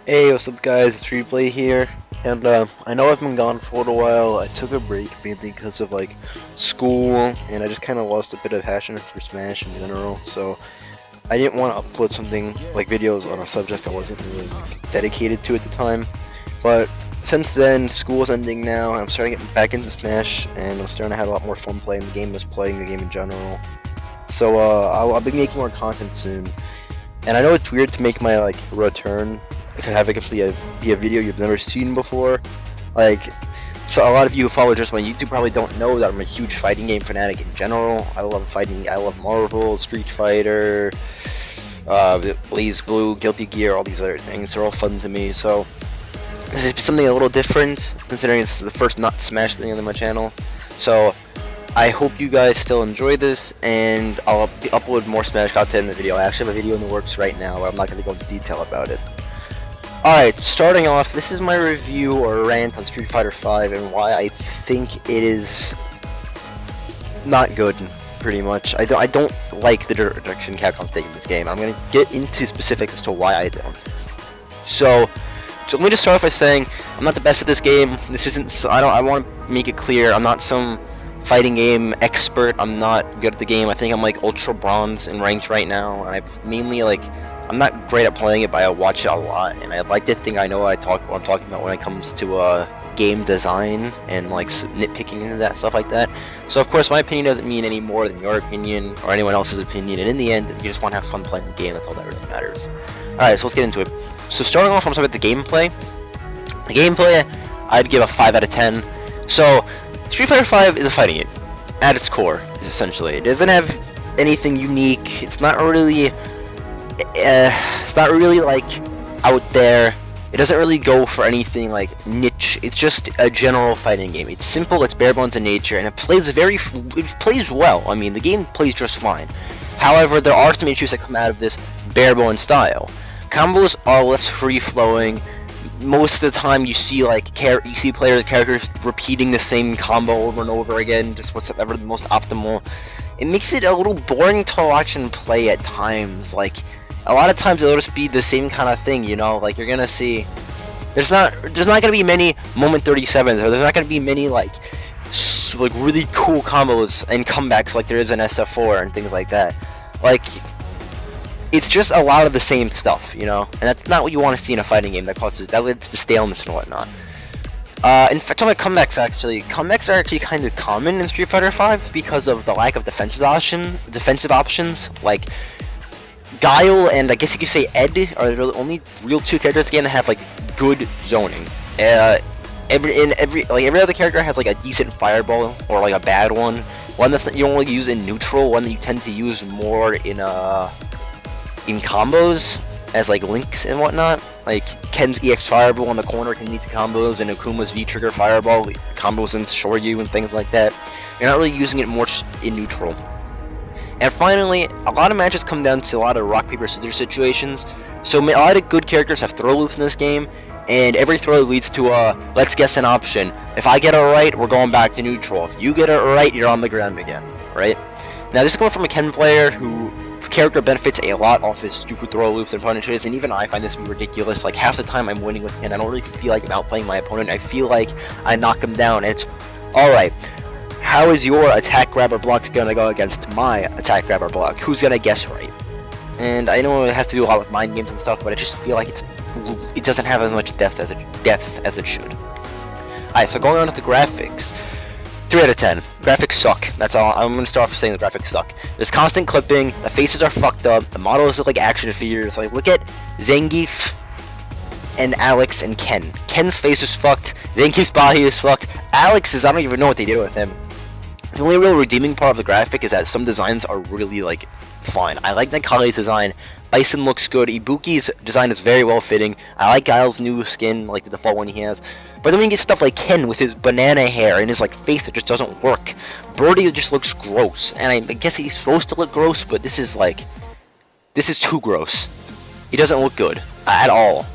Hey, what's up guys, it's Replay here, and I know I've been gone for a little while. I took a break mainly because of like school, and I just kind of lost a bit of passion for Smash in general, so I didn't want to upload something like videos on a subject I wasn't really dedicated to at the time. But since then, school's ending now, and I'm starting to get back into Smash, and I'm starting to have a lot more fun playing the game, just playing the game in general. So I'll be making more content soon, and I know it's weird to make my return. Have it be a video you've never seen before. So a lot of you who follow just my YouTube probably don't know that I'm a huge fighting game fanatic in general. I love fighting. I love Marvel, Street Fighter, Blaze Blue, Guilty Gear, all these other things. They're all fun to me. So this is something a little different, considering it's the first not Smash thing on my channel. So I hope you guys still enjoy this, and I'll upload more Smash content in the video. I actually have a video in the works right now, but I'm not going to go into detail about it. Alright, starting off, this is my review or rant on Street Fighter V and why I think it is not good, pretty much. I don't like the direction Capcom's taking this game. I'm going to get into specifics as to why I don't. So let me just start off by saying, I'm not the best at this game. This isn't, I want to make it clear, I'm not some fighting game expert. I'm not good at the game. I think I'm like Ultra Bronze in ranked right now, and I mainly I'm not great at playing it, but I watch it a lot, and I like to think I know what I'm talking about when it comes to game design and nitpicking into that stuff like that. So of course my opinion doesn't mean any more than your opinion or anyone else's opinion, and in the end you just want to have fun playing the game. That's all that really matters. Alright, so let's get into it. So starting off, I'm talking about the gameplay. The gameplay, I'd give a 5 out of 10. So Street Fighter V is a fighting game at its core, essentially. It doesn't have anything unique. It's not really out there. It doesn't really go for anything niche. It's just a general fighting game. It's simple, it's bare bones in nature, and it plays well. I mean, the game plays just fine. However, there are some issues that come out of this bare bones style. Combos are less free flowing. Most of the time, you see characters repeating the same combo over and over again, just whatever the most optimal. It makes it a little boring to watch and play at times. A lot of times it'll just be the same kind of thing, you know. You're gonna see, there's not gonna be many moment 37s, or there's not gonna be many really cool combos and comebacks like there is in SF4 and things like that. It's just a lot of the same stuff, you know, and that's not what you want to see in a fighting game. That leads to staleness and whatnot. In fact, talking about comebacks are actually kind of common in Street Fighter V because of the lack of defensive options. Guile and I guess you could say Ed are the only real two characters in the game that have good zoning. Every other character has a decent fireball or a bad one that's you only use in neutral, one that you tend to use more in combos as links and whatnot. Ken's EX fireball on the corner can lead to combos, and Akuma's V trigger fireball combos into Shoryu and things like that. You're not really using it much in neutral. And finally, a lot of matches come down to a lot of rock, paper, scissors situations. So a lot of good characters have throw loops in this game, and every throw leads to a let's guess an option. If I get it right, we're going back to neutral. If you get it right, you're on the ground again, right? Now this is coming from a Ken player whose character benefits a lot off his stupid throw loops and punishes, and even I find this to be ridiculous. Half the time I'm winning with Ken, I don't really feel like I'm outplaying my opponent. I feel like I knock him down, and it's alright. How is your attack grabber block gonna go against my attack grabber block? Who's gonna guess right? And I know it has to do a lot with mind games and stuff, but I just feel like it doesn't have as much depth as it should. Alright, so going on to the graphics. 3 out of 10. Graphics suck. That's all. I'm gonna start off saying the graphics suck. There's constant clipping, the faces are fucked up, the models look like action figures. Look at Zangief and Alex and Ken. Ken's face is fucked, Zangief's body is fucked, Alex's, I don't even know what they did with him. The only real redeeming part of the graphic is that some designs are really fine. I like Nakale's design. Bison looks good. Ibuki's design is very well fitting. I like Guile's new skin, the default one he has. But then we get stuff like Ken with his banana hair and his face that just doesn't work. Birdie just looks gross, and I guess he's supposed to look gross, but this is too gross. He doesn't look good at all.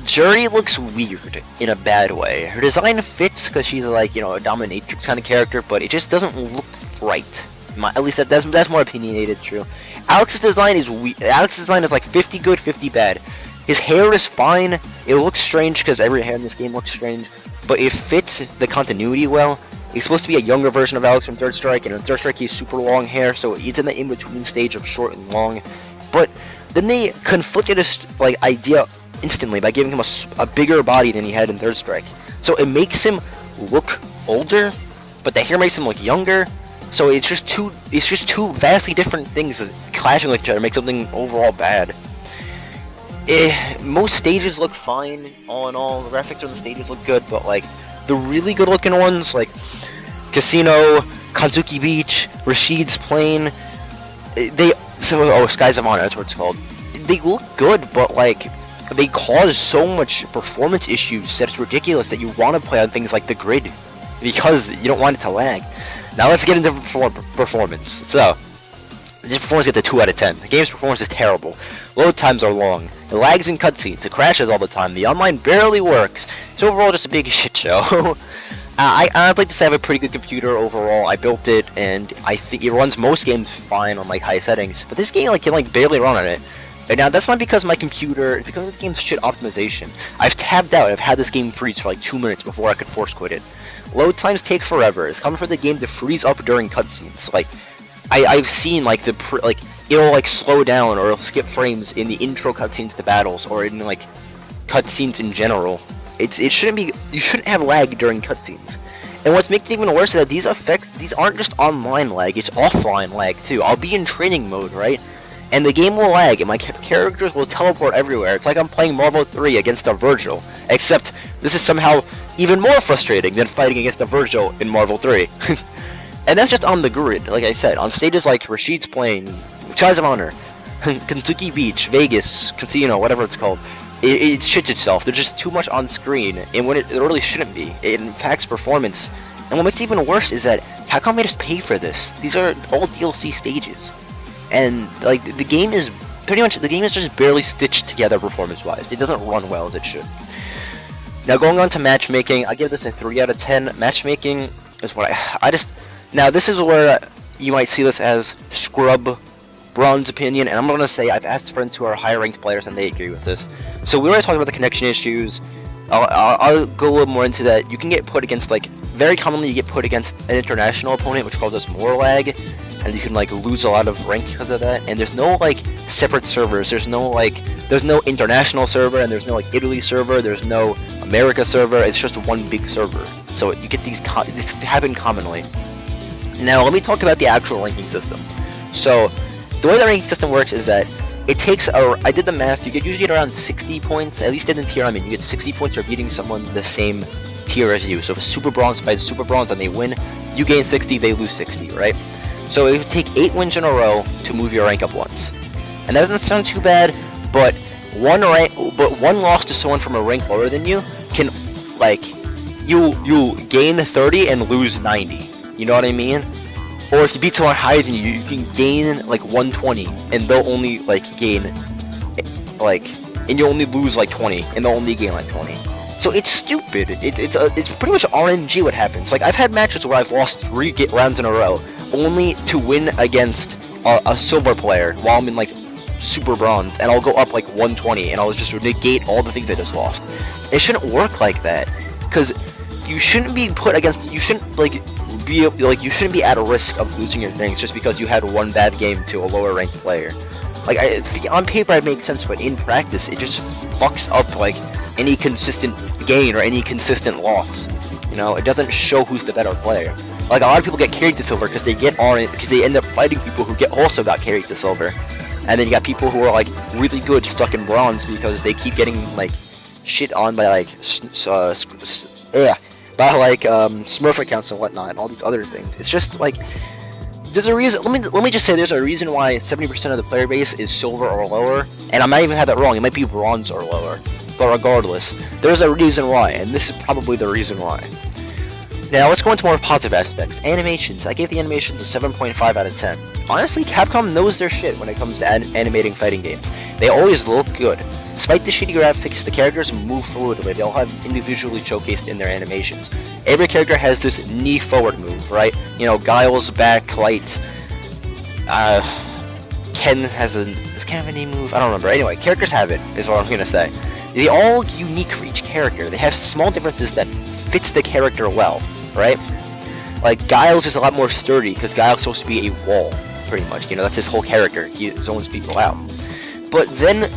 Jury looks weird in a bad way. Her design fits because she's a dominatrix kind of character, but it just doesn't look right. At least that's more opinionated, true. Alex's design is 50 good, 50 bad. His hair is fine. It looks strange because every hair in this game looks strange, but it fits the continuity well. He's supposed to be a younger version of Alex from Third Strike, and in Third Strike he has super long hair, so he's in the in-between stage of short and long. But then they conflicted his like idea instantly by giving him a bigger body than he had in Third Strike. So it makes him look older, but the hair makes him look younger. So it's just two vastly different things clashing with each other, make something overall bad. Most stages look fine, all in all. The graphics on the stages look good, but like the really good looking ones, like Casino, Kanzuki Beach, Rashid's Plain, Skies of Honor, that's what it's called. They look good, but like they cause so much performance issues that it's ridiculous that you want to play on things like the grid because you don't want it to lag. Now let's get into performance. So, this performance gets a 2 out of 10. The game's performance is terrible. Load times are long. It lags in cutscenes. It crashes all the time. The online barely works. It's overall just a big shit show. I'd like to say I have a pretty good computer overall. I built it, and I think it runs most games fine on like high settings. But this game can barely run on it. And now that's not because of my computer. It's because of the game's shit optimization. I've tabbed out. I've had this game freeze for like 2 minutes before I could force quit it. Load times take forever. It's common for the game to freeze up during cutscenes. Like, I've seen like it'll like slow down or it'll skip frames in the intro cutscenes to battles or in like cutscenes in general. You shouldn't have lag during cutscenes. And what's making it even worse is that these aren't just online lag, it's offline lag too. I'll be in training mode, right? And the game will lag and my characters will teleport everywhere. It's like I'm playing Marvel 3 against a Virgil, except this is somehow even more frustrating than fighting against a Virgil in Marvel 3. And that's just on the grid, like I said. On stages like Rashid's Plain, Skies of Honor, Kanzuki Beach, Vegas, Casino, whatever it's called, it shits itself. There's just too much on screen, and when it really shouldn't be. It impacts performance. And what makes it even worse is that, how come I just pay for this? These are all DLC stages. And like the game is just barely stitched together performance-wise. It doesn't run well as it should. Now going on to matchmaking, I give this a 3 out of 10. Matchmaking is what now this is where you might see this as scrub bronze opinion, and I'm gonna say I've asked friends who are higher ranked players and they agree with this. So we already talked about the connection issues. I'll go a little more into that. You can get put against very commonly you get put against an international opponent, which causes more lag. And you can lose a lot of rank because of that. And there's no separate servers. There's no international server, and there's no Italy server. There's no America server. It's just one big server. So you get these happen commonly. Now let me talk about the actual ranking system. So the way the ranking system works is that it takes I did the math. You usually get around 60 points. At least in the tier I'm in, you get 60 points for beating someone the same tier as you. So if a super bronze fights super bronze and they win, you gain 60, they lose 60, right? So it would take 8 wins in a row to move your rank up once. And that doesn't sound too bad, but one loss to someone from a rank lower than you can, you gain 30 and lose 90. You know what I mean? Or if you beat someone higher than you, you can gain 120, and they'll only gain and you only lose 20, and they'll only gain 20. So it's stupid. It's pretty much RNG what happens. I've had matches where I've lost 3 rounds in a row, only to win against a silver player while I'm in super bronze, and I'll go up 120, and I'll just negate all the things I just lost. It shouldn't work like that, because you shouldn't be put against. You shouldn't you shouldn't be at a risk of losing your things just because you had one bad game to a lower ranked player. On paper it makes sense, but in practice it just fucks up any consistent gain or any consistent loss. You know, it doesn't show who's the better player. A lot of people get carried to silver because they end up fighting people who also got carried to silver, and then you got people who are really good stuck in bronze because they keep getting shit on by Smurf accounts and whatnot, and all these other things. It's just there's a reason. Let me just say there's a reason why 70% of the player base is silver or lower, and I might even have that wrong. It might be bronze or lower, but regardless, there's a reason why, and this is probably the reason why. Now let's go into more positive aspects. Animations. I gave the animations a 7.5 out of 10. Honestly, Capcom knows their shit when it comes to animating fighting games. They always look good. Despite the shitty graphics, the characters move fluidly. They all have individually showcased in their animations. Every character has this knee forward move, right? You know, Guile's back, light, Ken has does Ken have a name move? I don't remember. Anyway, characters have it, is what I'm gonna say. They all unique for each character. They have small differences that fits the character well, right? Like, Giles is a lot more sturdy, because Giles is supposed to be a wall, pretty much. You know, that's his whole character. He zones people out. But then,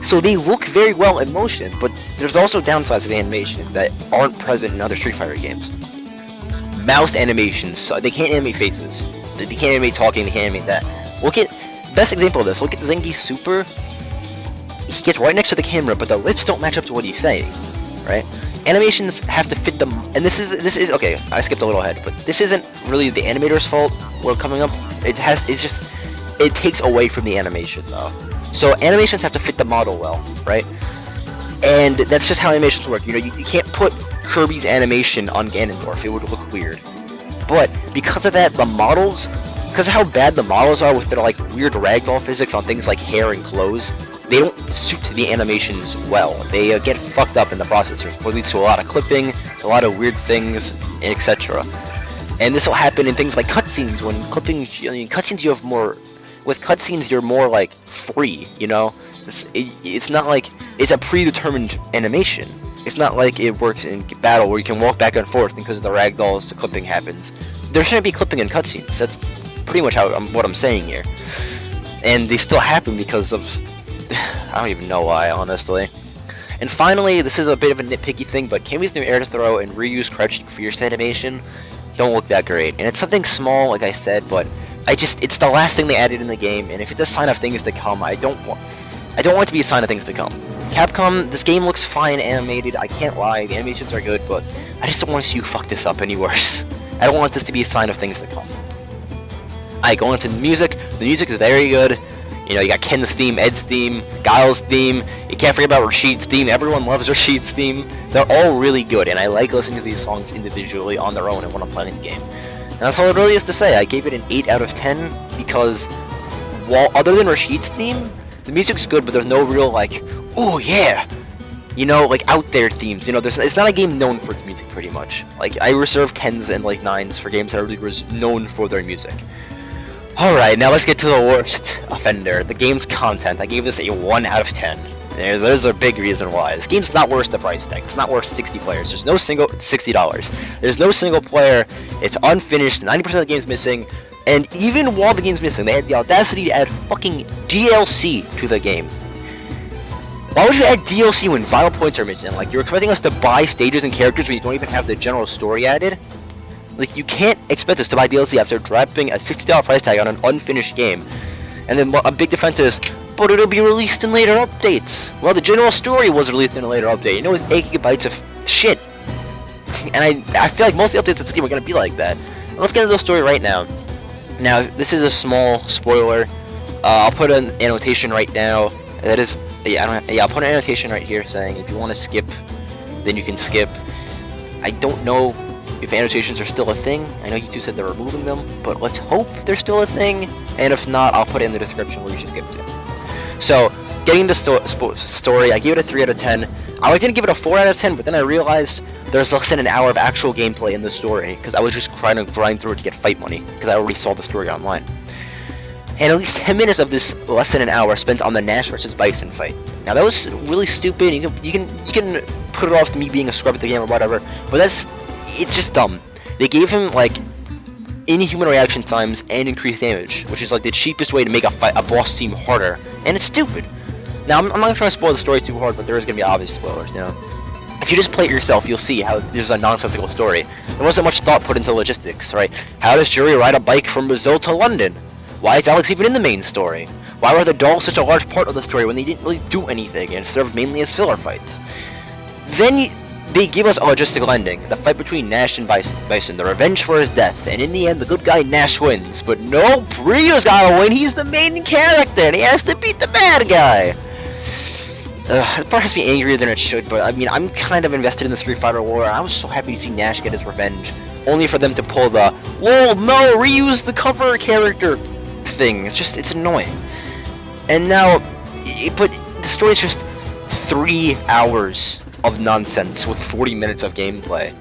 so they look very well in motion, but there's also downsides to the animation that aren't present in other Street Fighter games. Mouth animations, so they can't animate faces. They can't animate talking, they can't animate that. Look at, best example of this, look at Zengi Super. He gets right next to the camera, but the lips don't match up to what he's saying, right? Animations have to fit them, and this is okay. I skipped a little ahead, but this isn't really the animator's fault. What's coming up, it takes away from the animation though. So animations have to fit the model well, right? And that's just how animations work. You know, you can't put Kirby's animation on Ganondorf; it would look weird. But because of that, the models, because of how bad the models are with their like weird ragdoll physics on things like hair and clothes, they don't suit the animations well. They get fucked up in the process, which leads to a lot of clipping, a lot of weird things, etc. And this will happen in things like cutscenes. When clipping, cutscenes you have more. With cutscenes, you're more like free. You know, it's not like it's a predetermined animation. It's not like it works in battle where you can walk back and forth because of the ragdolls. The clipping happens. There shouldn't be clipping in cutscenes. That's pretty much what I'm saying here. And they still happen because of I don't even know why, honestly. And finally, this is a bit of a nitpicky thing, but Kami's new air to throw and Ryu's crouching fierce animation don't look that great. And it's something small, like I said, but it's the last thing they added in the game, and if it's a sign of things to come, I don't want it to be a sign of things to come. Capcom, this game looks fine animated, I can't lie, the animations are good, but I just don't want to see you fuck this up any worse. I don't want this to be a sign of things to come. Alright, going into the music is very good. You know, you got Ken's theme, Ed's theme, Giles' theme, you can't forget about Rashid's theme, everyone loves Rashid's theme. They're all really good, and I like listening to these songs individually on their own and when I'm playing the game. And that's all it really is to say. I gave it an 8 out of 10, because while other than Rashid's theme, the music's good, but there's no real, like, ooh, yeah! You know, like, out there themes. You know, it's not a game known for its music, pretty much. Like, I reserve 10s and, like, 9s for games that are really known for their music. Alright, now let's get to the worst offender, the game's content. I gave this a 1 out of 10. There's a big reason why. This game's not worth the price tag. It's not worth 60 players. There's no single $60. There's no single player. It's unfinished. 90% of the game's missing. And even while the game's missing, they had the audacity to add fucking DLC to the game. Why would you add DLC when vital points are missing? Like, you're expecting us to buy stages and characters when you don't even have the general story added? Like, you can't expect us to buy DLC after dropping a $60 price tag on an unfinished game. And then a big defense is, but it'll be released in later updates. Well, the general story was released in a later update. You know, it was 8 gigabytes of shit. And I feel like most of the updates of this game are going to be like that. Let's get into the story right now. Now, this is a small spoiler. I'll put an annotation right now. That is, I'll put an annotation right here saying if you want to skip, then you can skip. I don't know if annotations are still a thing. I know you two said they're removing them, but let's hope they're still a thing. And if not, I'll put it in the description where you should skip to. So, getting the story, I gave it a 3 out of 10. I didn't give it a 4 out of 10, but then I realized there's less than an hour of actual gameplay in the story, because I was just trying to grind through it to get fight money, because I already saw the story online. And at least 10 minutes of this less than an hour spent on the Nash versus Bison fight. Now that was really stupid. You can put it off to me being a scrub at the game or whatever, but it's just dumb. They gave him like inhuman reaction times and increased damage, which is like the cheapest way to make a boss seem harder, and it's stupid. Now I'm not trying to spoil the story too hard, but there is gonna be obvious spoilers, you know. If you just play it yourself, you'll see how there's a nonsensical story. There wasn't much thought put into logistics, right? How does Jury ride a bike from Brazil to London? Why is Alex even in the main story? Why were the dolls such a large part of the story when they didn't really do anything and served mainly as filler fights? Then they give us a logistical ending, the fight between Nash and Bison, the revenge for his death, and in the end the good guy Nash wins. But no, Ryu's gotta win, he's the main character and he has to beat the bad guy! This part has me angrier than it should, but I mean, I'm kind of invested in the Street Fighter lore. I was so happy to see Nash get his revenge, only for them to pull the "Lol, no, Ryu's the cover character" thing. It's annoying. And now, but the story's just 3 hours of nonsense with 40 minutes of gameplay.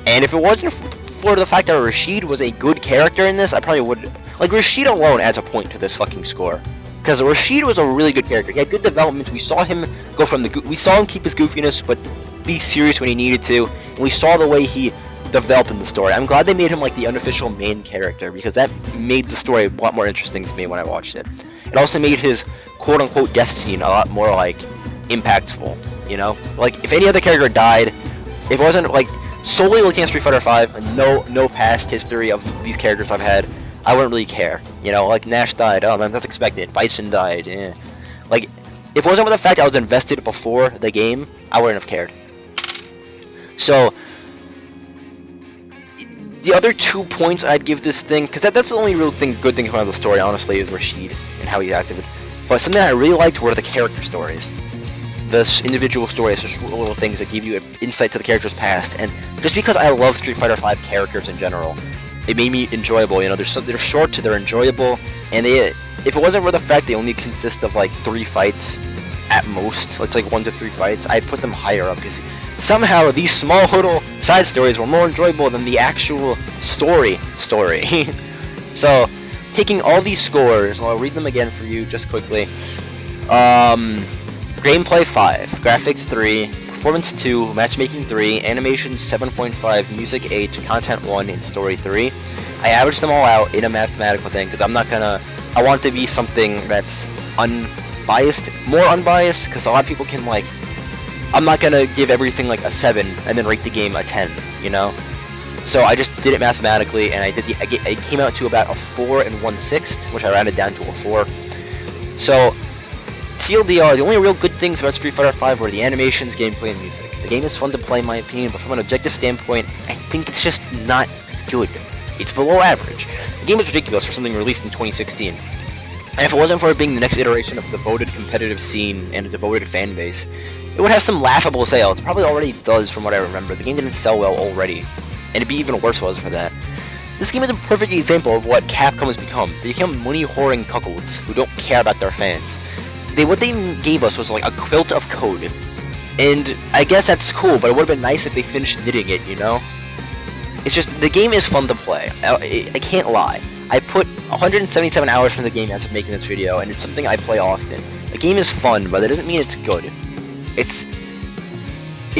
And if it wasn't for the fact that Rashid was a good character in this, I probably would. Like, Rashid alone adds a point to this fucking score. because Rashid was a really good character. He had good development. We saw him go from we saw him keep his goofiness, but be serious when he needed to, and we saw the way he developed in the story. I'm glad they made him like the unofficial main character, because that made the story a lot more interesting to me when I watched it. It also made his quote-unquote death scene a lot more like impactful, you know? Like if any other character died, if it wasn't like solely looking at Street Fighter V and no past history of these characters I've had, I wouldn't really care, you know? Like Nash died, oh man, that's expected. Bison died, eh. Like if it wasn't for the fact I was invested before the game, I wouldn't have cared. So the other 2 points I'd give this thing, because that's the only real good thing about the story, honestly, is Rashid and how he acted. But something I really liked were the character stories. The individual stories, just little things that give you an insight to the character's past. And just because I love Street Fighter V characters in general, it made me enjoyable. You know, they're short, they're enjoyable, and if it wasn't for the fact they only consist of like 3 fights at most, it's like 1 to 3 fights, I'd put them higher up, because somehow these small little side stories were more enjoyable than the actual story. So, taking all these scores, I'll read them again for you just quickly. Gameplay 5, graphics 3, performance 2, matchmaking 3, animation 7.5, music 8, content 1, and story 3. I averaged them all out in a mathematical thing, because I want it to be something that's unbiased, more unbiased, because a lot of people can like, I'm not gonna give everything like a 7 and then rate the game a 10, you know? So I just did it mathematically, and it came out to about a 4 1/6, which I rounded down to a 4. So, TLDR, the only real good things about Street Fighter V were the animations, gameplay, and music. The game is fun to play in my opinion, but from an objective standpoint, I think it's just not good. It's below average. The game is ridiculous for something released in 2016. And if it wasn't for it being the next iteration of a devoted competitive scene and a devoted fan base, it would have some laughable sales. It probably already does from what I remember. The game didn't sell well already, and it'd be even worse if it wasn't for that. This game is a perfect example of what Capcom has become. They become money-whoring cuckolds who don't care about their fans. What they gave us was like a quilt of code, and I guess that's cool, but it would have been nice if they finished knitting it, you know? It's just, the game is fun to play. I can't lie. I put 177 hours from the game as of making this video, and it's something I play often. The game is fun, but that doesn't mean it's good. If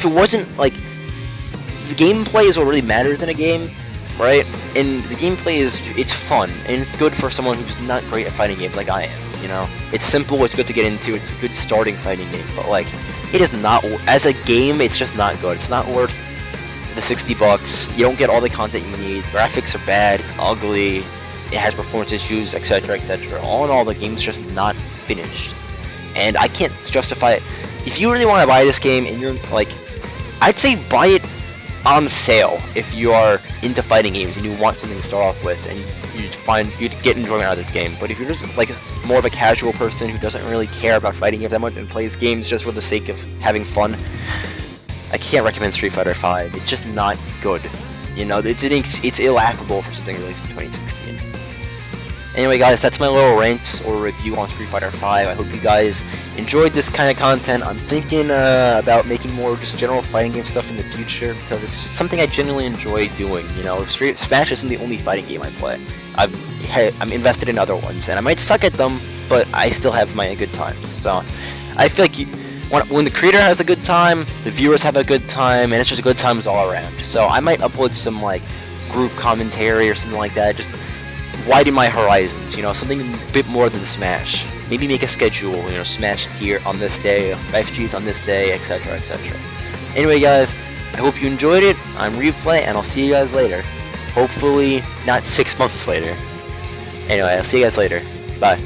it wasn't, like, the gameplay is what really matters in a game, right? And the gameplay it's fun, and it's good for someone who's not great at fighting games like I am, you know? It's simple, it's good to get into, it's a good starting fighting game, but, like, it is not, as a game, it's just not good. It's not worth the $60. You don't get all the content you need. Graphics are bad, it's ugly, it has performance issues, etc., etc. All in all, the game's just not finished. And I can't justify it. If you really want to buy this game, and you're, like, I'd say buy it on sale if you are into fighting games and you want something to start off with, and you'd get enjoyment out of this game. But if you're just, like, more of a casual person who doesn't really care about fighting games that much and plays games just for the sake of having fun, I can't recommend Street Fighter V. It's just not good. You know, it's laughable for something released in 2016. Anyway, guys, that's my little rant or review on Street Fighter V. I hope you guys enjoyed this kind of content. I'm thinking about making more just general fighting game stuff in the future, because it's something I genuinely enjoy doing. You know, Smash isn't the only fighting game I play. I'm invested in other ones, and I might suck at them, but I still have my good times. So I feel like when the creator has a good time, the viewers have a good time, and it's just good times all around. So I might upload some like group commentary or something like that, just widen my horizons, you know, something a bit more than Smash. Maybe make a schedule, you know, Smash here on this day, FG's on this day, etc., etc. Anyway, guys, I hope you enjoyed it. I'm Replay, and I'll see you guys later. Hopefully not 6 months later. Anyway, I'll see you guys later. Bye.